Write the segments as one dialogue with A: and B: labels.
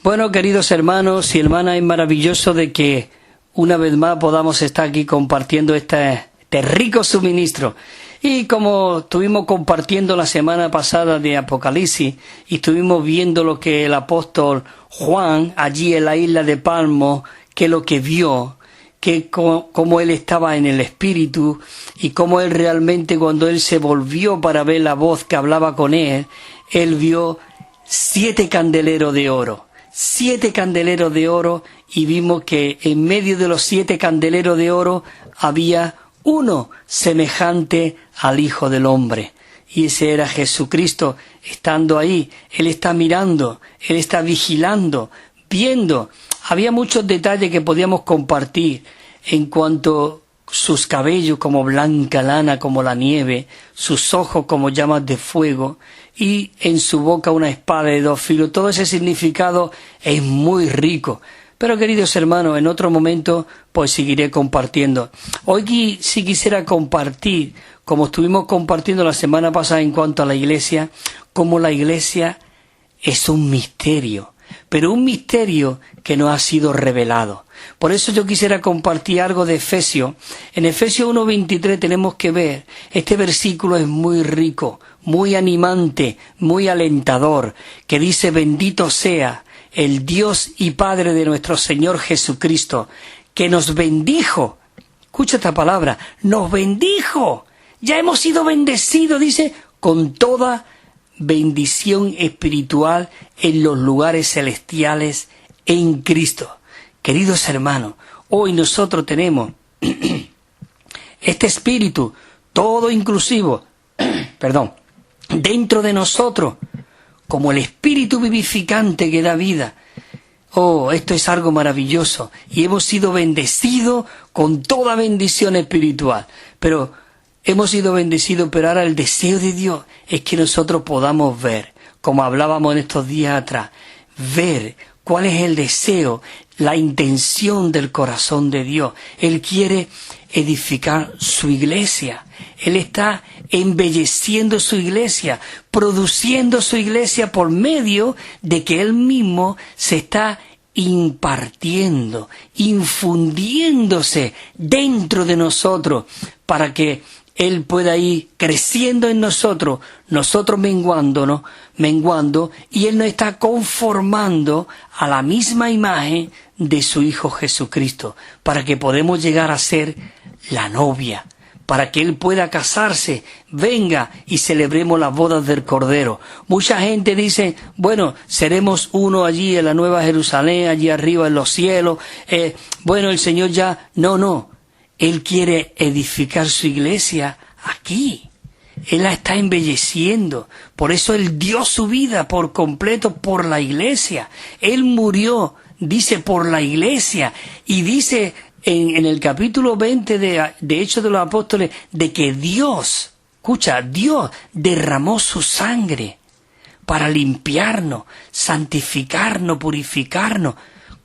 A: Bueno, queridos hermanos y hermanas, es maravilloso de que una vez más podamos estar aquí compartiendo este rico suministro. Y como estuvimos compartiendo la semana pasada de Apocalipsis y estuvimos viendo lo que el apóstol Juan allí en la isla de Patmos, que lo que vio, que cómo él estaba en el espíritu y cómo él realmente cuando él se volvió para ver la voz que hablaba con él vio 7 candeleros de oro. 7 candeleros de oro, y vimos que en medio de los 7 candeleros de oro había uno semejante al Hijo del Hombre. Y ese era Jesucristo estando ahí. Él está mirando, Él está vigilando, viendo. Había muchos detalles que podíamos compartir en cuanto a sus cabellos como blanca lana como la nieve, sus ojos como llamas de fuego, y en su boca una espada de 2 filos. Todo ese significado es muy rico. Pero queridos hermanos, en otro momento pues seguiré compartiendo. Hoy sí quisiera compartir, como estuvimos compartiendo la semana pasada en cuanto a la iglesia, cómo la iglesia es un misterio, pero un misterio que no ha sido revelado. Por eso yo quisiera compartir algo de Efesios. En Efesios 1:23 tenemos que ver, este versículo es muy rico, muy animante, muy alentador, que dice: bendito sea el Dios y Padre de nuestro Señor Jesucristo, que nos bendijo. Escucha esta palabra, nos bendijo. Ya hemos sido bendecidos, dice, con toda bendición espiritual en los lugares celestiales en Cristo. Queridos hermanos, hoy nosotros tenemos este espíritu todo inclusivo, dentro de nosotros, como el espíritu vivificante que da vida. Oh, esto es algo maravilloso, y hemos sido bendecidos con toda bendición espiritual. Pero hemos sido bendecidos, pero ahora el deseo de Dios es que nosotros podamos ver, como hablábamos en estos días atrás, ver cuál es el deseo, la intención del corazón de Dios. Él quiere edificar su iglesia. Él está embelleciendo su iglesia, produciendo su iglesia por medio de que Él mismo se está impartiendo, infundiéndose dentro de nosotros para que Él pueda ir creciendo en nosotros, nosotros menguando, y Él nos está conformando a la misma imagen de su Hijo Jesucristo, para que podamos llegar a ser la novia, para que Él pueda casarse, venga y celebremos las bodas del Cordero. Mucha gente dice, bueno, seremos uno allí en la Nueva Jerusalén, allí arriba en los cielos, bueno, el Señor ya... No. Él quiere edificar su iglesia aquí. Él la está embelleciendo. Por eso Él dio su vida por completo por la iglesia. Él murió, dice, por la iglesia. Y dice en el capítulo 20 de Hechos de los Apóstoles, de que Dios derramó su sangre para limpiarnos, santificarnos, purificarnos,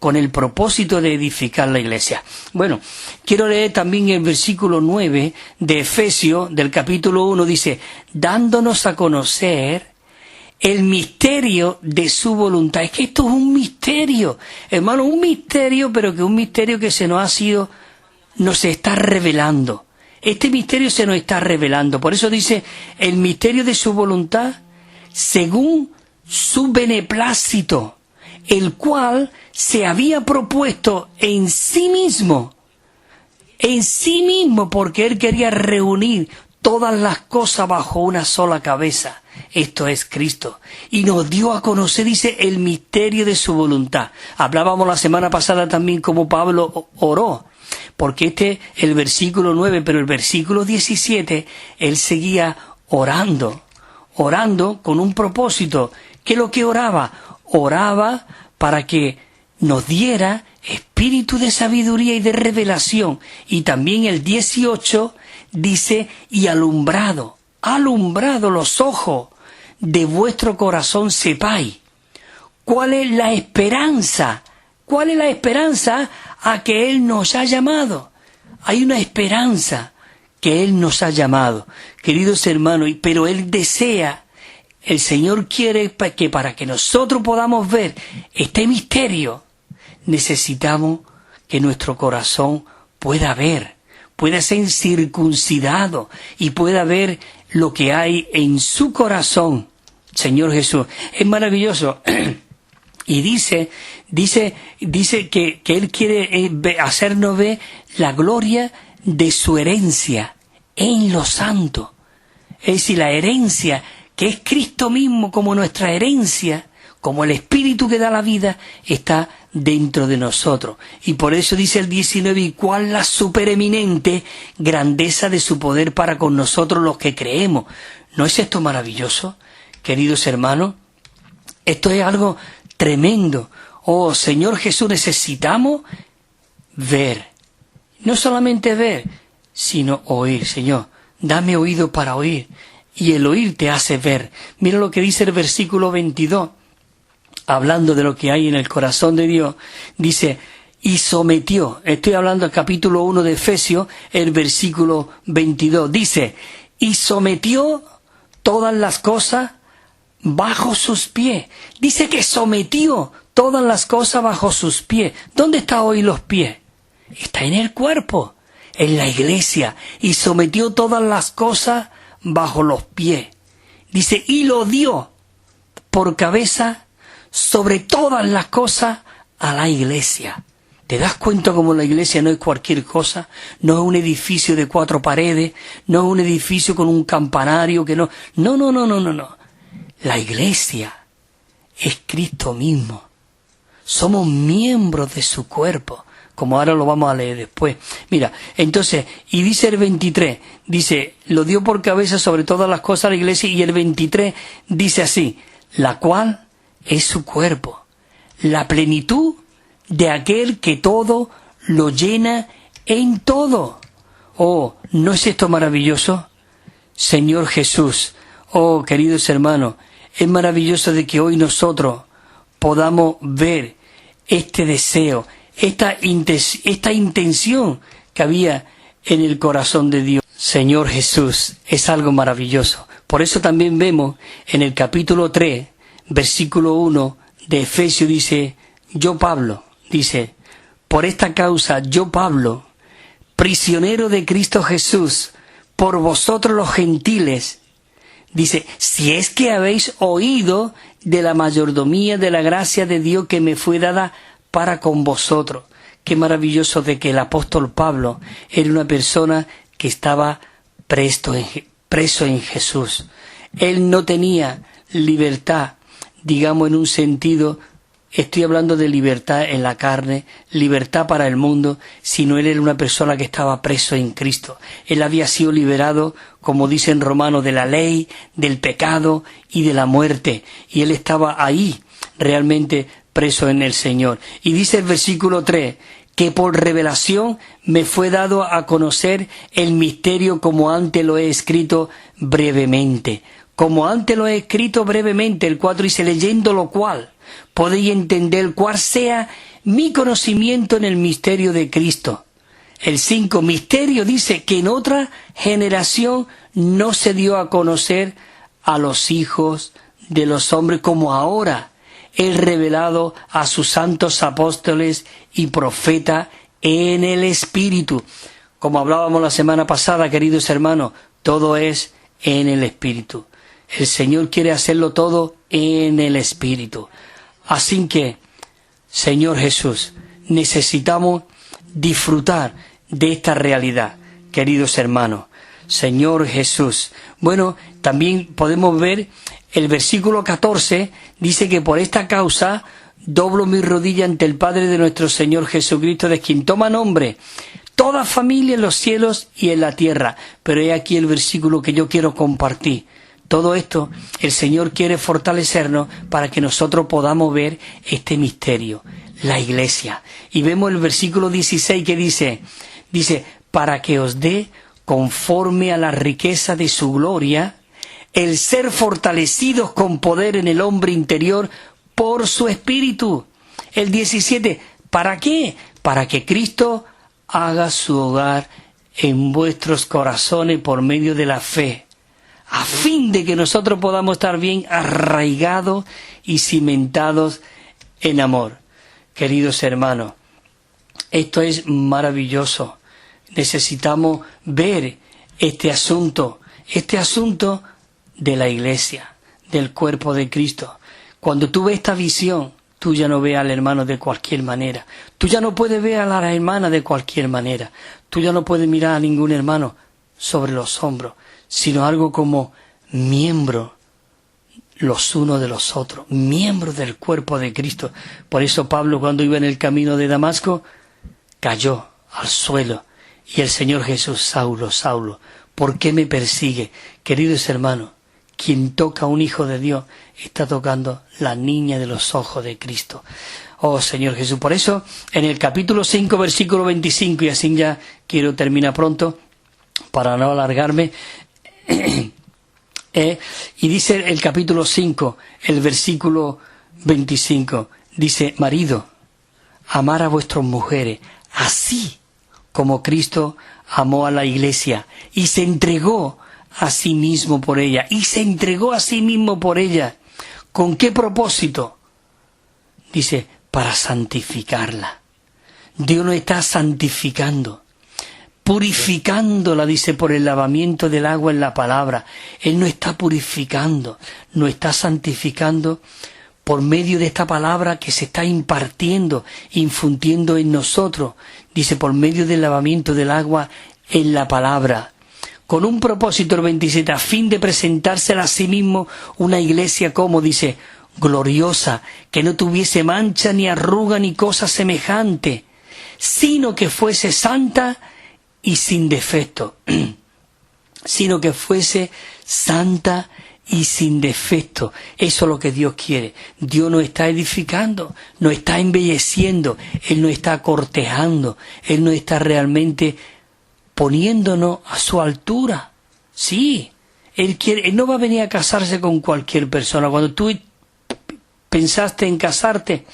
A: con el propósito de edificar la iglesia. Bueno, quiero leer también el versículo 9 de Efesios, del capítulo 1, dice, dándonos a conocer el misterio de su voluntad. Es que esto es un misterio, hermano, un misterio, pero que un misterio que nos está revelando. Este misterio se nos está revelando. Por eso dice, el misterio de su voluntad, según su beneplácito, el cual se había propuesto en sí mismo, porque Él quería reunir todas las cosas bajo una sola cabeza. Esto es Cristo. Y nos dio a conocer, dice, el misterio de su voluntad. Hablábamos la semana pasada también como Pablo oró, porque el versículo 9, pero el versículo 17, él seguía orando con un propósito. ¿Qué es lo que oraba? Oraba para que nos diera espíritu de sabiduría y de revelación. Y también el 18 dice, y alumbrado los ojos de vuestro corazón sepáis. ¿Cuál es la esperanza? ¿Cuál es la esperanza a que Él nos ha llamado? Hay una esperanza que Él nos ha llamado, queridos hermanos, pero Él desea El Señor quiere que para que nosotros podamos ver este misterio, necesitamos que nuestro corazón pueda ver, pueda ser circuncidado y pueda ver lo que hay en su corazón. Señor Jesús, es maravilloso. Y dice que Él quiere hacernos ver la gloria de su herencia en los santos. Es decir, la herencia que es Cristo mismo como nuestra herencia, como el Espíritu que da la vida, está dentro de nosotros. Y por eso dice el 19, y cuál la supereminente grandeza de su poder para con nosotros los que creemos. ¿No es esto maravilloso, queridos hermanos? Esto es algo tremendo. Oh, Señor Jesús, necesitamos ver. No solamente ver, sino oír. Señor, dame oído para oír. Y el oír te hace ver. Mira lo que dice el versículo 22. Hablando de lo que hay en el corazón de Dios, dice, y sometió. Estoy hablando del capítulo 1 de Efesios, el versículo 22. Dice, y sometió todas las cosas bajo sus pies. Dice que sometió todas las cosas bajo sus pies. ¿Dónde están hoy los pies? Está en el cuerpo, en la iglesia. Y sometió todas las cosas bajo los pies. Dice, y lo dio por cabeza sobre todas las cosas a la iglesia. ¿Te das cuenta cómo la iglesia no es cualquier cosa? No es un edificio de 4 paredes, no es un edificio con un campanario que no. No. La iglesia es Cristo mismo. Somos miembros de su cuerpo, como ahora lo vamos a leer después. Mira, entonces, y dice el 23, dice, lo dio por cabeza sobre todas las cosas a la iglesia, y el 23 dice así, la cual es su cuerpo, la plenitud de aquel que todo lo llena en todo. Oh, ¿no es esto maravilloso? Señor Jesús, oh, queridos hermanos, es maravilloso de que hoy nosotros podamos ver este deseo, esta intención que había en el corazón de Dios. Señor Jesús, es algo maravilloso. Por eso también vemos en el capítulo 3, versículo 1 de Efesios, dice, yo Pablo, dice, por esta causa yo Pablo, prisionero de Cristo Jesús, por vosotros los gentiles, dice, si es que habéis oído de la mayordomía de la gracia de Dios que me fue dada para con vosotros. Qué maravilloso de que el apóstol Pablo era una persona que estaba preso en Jesús. Él no tenía libertad, digamos en un sentido, estoy hablando de libertad en la carne, libertad para el mundo, sino él era una persona que estaba preso en Cristo. Él había sido liberado, como dice en Romanos, de la ley, del pecado y de la muerte. Y él estaba ahí, realmente preso en el Señor. Y dice el versículo 3, que por revelación me fue dado a conocer el misterio como antes lo he escrito brevemente. Como antes lo he escrito brevemente, el 4 dice, leyendo lo cual podéis entender cuál sea mi conocimiento en el misterio de Cristo. El 5, misterio dice que en otra generación no se dio a conocer a los hijos de los hombres como ahora es revelado a sus santos apóstoles y profetas en el Espíritu. Como hablábamos la semana pasada, queridos hermanos, todo es en el Espíritu. El Señor quiere hacerlo todo en el Espíritu. Así que, Señor Jesús, necesitamos disfrutar de esta realidad, queridos hermanos. Señor Jesús. Bueno, también podemos ver el versículo 14, dice que por esta causa doblo mi rodilla ante el Padre de nuestro Señor Jesucristo, de quien toma nombre toda familia en los cielos y en la tierra. Pero he aquí el versículo que yo quiero compartir. Todo esto el Señor quiere fortalecernos para que nosotros podamos ver este misterio, la iglesia. Y vemos el versículo 16 que dice, para que os dé conforme a la riqueza de su gloria, el ser fortalecidos con poder en el hombre interior por su Espíritu. El 17, ¿para qué? Para que Cristo haga su hogar en vuestros corazones por medio de la fe, a fin de que nosotros podamos estar bien arraigados y cimentados en amor. Queridos hermanos, esto es maravilloso. Necesitamos ver este asunto de la iglesia, del cuerpo de Cristo. Cuando tú ves esta visión, tú ya no ves al hermano de cualquier manera. Tú ya no puedes ver a la hermana de cualquier manera. Tú ya no puedes mirar a ningún hermano sobre los hombros, sino algo como miembros los unos de los otros, miembros del cuerpo de Cristo. Por eso Pablo, cuando iba en el camino de Damasco, cayó al suelo y el Señor Jesús: Saulo, Saulo, ¿por qué me persigue? Queridos hermanos, quien toca a un hijo de Dios está tocando la niña de los ojos de Cristo. Oh Señor Jesús, por eso en el capítulo 5, versículo 25, y así ya quiero terminar pronto para no alargarme, y dice el capítulo 5, el versículo 25, dice: marido, amar a vuestras mujeres, así como Cristo amó a la iglesia y se entregó a sí mismo por ella. Y se entregó a sí mismo por ella. ¿Con qué propósito? Dice: para santificarla. Dios nos está santificando, purificándola, dice, por el lavamiento del agua en la palabra. Él nos está purificando, nos está santificando por medio de esta palabra que se está impartiendo, infundiendo en nosotros. Dice: por medio del lavamiento del agua en la palabra. Con un propósito, el 27, a fin de presentársela a sí mismo una iglesia, como dice, gloriosa, que no tuviese mancha ni arruga ni cosa semejante, sino que fuese santa y sin defecto. Sino que fuese santa y sin defecto. Eso es lo que Dios quiere. Dios nos está edificando, nos está embelleciendo, Él nos está cortejando, Él nos está realmente poniéndonos a su altura. Sí, Él no va a venir a casarse con cualquier persona. Cuando tú pensaste en casarte,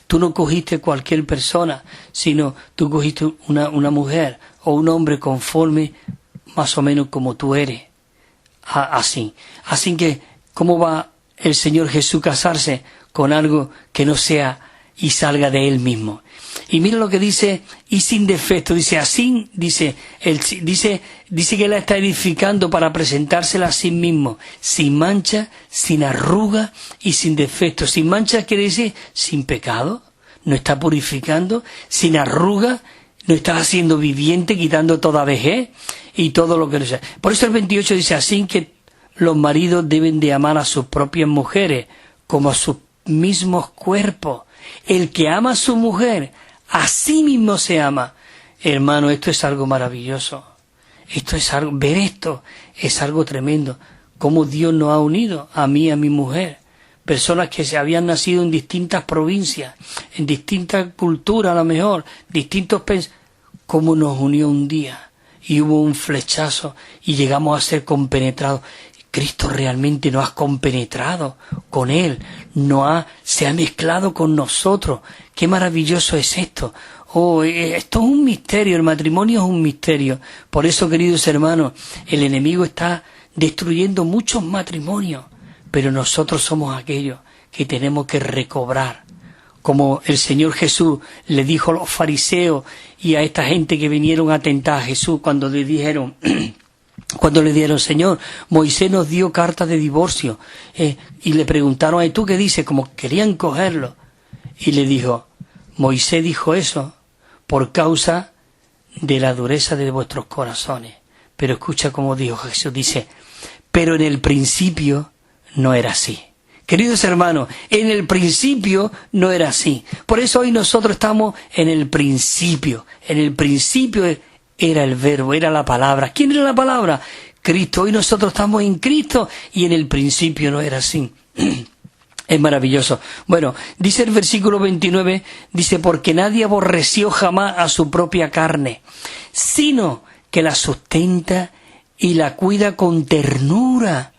A: tú no cogiste cualquier persona, sino tú cogiste una mujer o un hombre conforme más o menos como tú eres. Así que, ¿cómo va el Señor Jesús casarse con algo que no sea y salga de Él mismo? Y mira lo que dice: y sin defecto. Dice así, dice que la está edificando para presentársela a sí mismo, sin mancha, sin arruga y sin defecto. Sin mancha quiere decir sin pecado, no está purificando. Sin arruga, no está haciendo viviente, quitando toda vejez y todo lo que no sea. Por eso el 28 dice: así que los maridos deben de amar a sus propias mujeres como a sus mismos cuerpos. El que ama a su mujer, a sí mismo se ama. Hermano, esto es algo maravilloso. Ver esto es algo tremendo. Cómo Dios nos ha unido, a mí y a mi mujer. Personas que se habían nacido en distintas provincias, en distintas culturas a lo mejor, cómo nos unió un día. Y hubo un flechazo y llegamos a ser compenetrados. Cristo realmente nos ha compenetrado con Él, se ha mezclado con nosotros. ¡Qué maravilloso es esto! Oh, esto es un misterio, el matrimonio es un misterio. Por eso, queridos hermanos, el enemigo está destruyendo muchos matrimonios, pero nosotros somos aquellos que tenemos que recobrar. Como el Señor Jesús le dijo a los fariseos y a esta gente que vinieron a tentar a Jesús cuando le dijeron... Señor, Moisés nos dio carta de divorcio, y le preguntaron: ¿y tú qué dices? Como querían cogerlo. Y le dijo: Moisés dijo eso por causa de la dureza de vuestros corazones. Pero escucha cómo dijo Jesús, dice: pero en el principio no era así. Queridos hermanos, en el principio no era así. Por eso hoy nosotros estamos en el principio. En el principio era el verbo, era la palabra. ¿Quién era la palabra? Cristo. Hoy nosotros estamos en Cristo y en el principio no era así. Es maravilloso. Bueno, dice el versículo 29, dice: porque nadie aborreció jamás a su propia carne, sino que la sustenta y la cuida con ternura,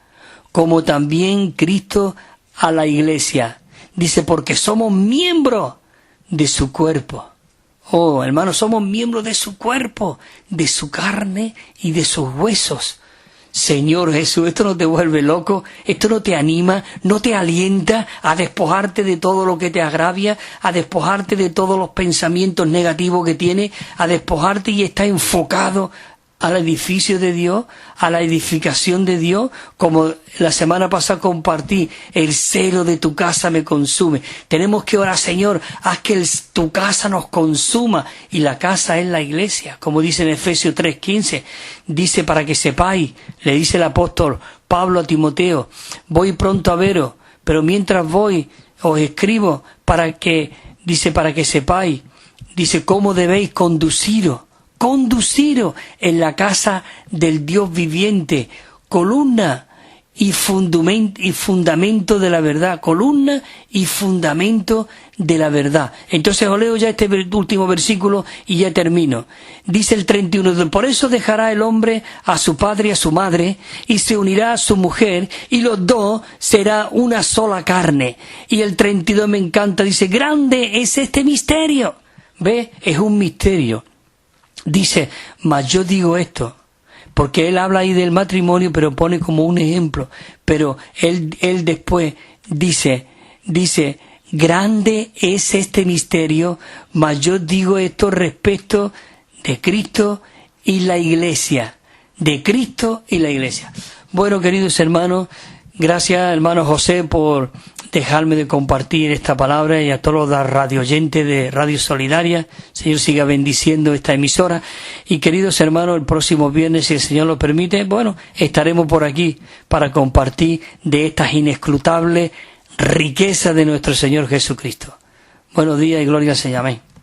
A: como también Cristo a la iglesia. Dice: porque somos miembros de su cuerpo. Oh, hermanos, somos miembros de su cuerpo, de su carne y de sus huesos. Señor Jesús, esto no te vuelve loco, esto no te anima, no te alienta a despojarte de todo lo que te agravia, a despojarte de todos los pensamientos negativos que tienes, a despojarte y estar enfocado al edificio de Dios, a la edificación de Dios, como la semana pasada compartí, el celo de tu casa me consume. Tenemos que orar, Señor, haz que tu casa nos consuma, y la casa es la iglesia, como dice en Efesios 3:15, dice para que sepáis, le dice el apóstol Pablo a Timoteo, voy pronto a veros, pero mientras voy os escribo para que sepáis, dice cómo debéis conduciros en la casa del Dios viviente, columna y fundamento de la verdad, columna y fundamento de la verdad. Entonces os leo ya este último versículo y ya termino. Dice el 31, por eso dejará el hombre a su padre y a su madre, y se unirá a su mujer, y los dos será una sola carne. Y el 32 me encanta, dice, grande es este misterio. ¿Ve? Es un misterio. Dice, mas yo digo esto, porque él habla ahí del matrimonio, pero pone como un ejemplo, pero él después dice, grande es este misterio, mas yo digo esto respecto de Cristo y la Iglesia, de Cristo y la Iglesia. Bueno, queridos hermanos, gracias hermano José por dejarme de compartir esta palabra, y a todos los radio oyentes de Radio Solidaria. Señor siga bendiciendo esta emisora, y queridos hermanos, el próximo viernes, si el Señor lo permite, bueno, estaremos por aquí para compartir de estas inescrutables riquezas de nuestro Señor Jesucristo. Buenos días y gloria al Señor. Amén.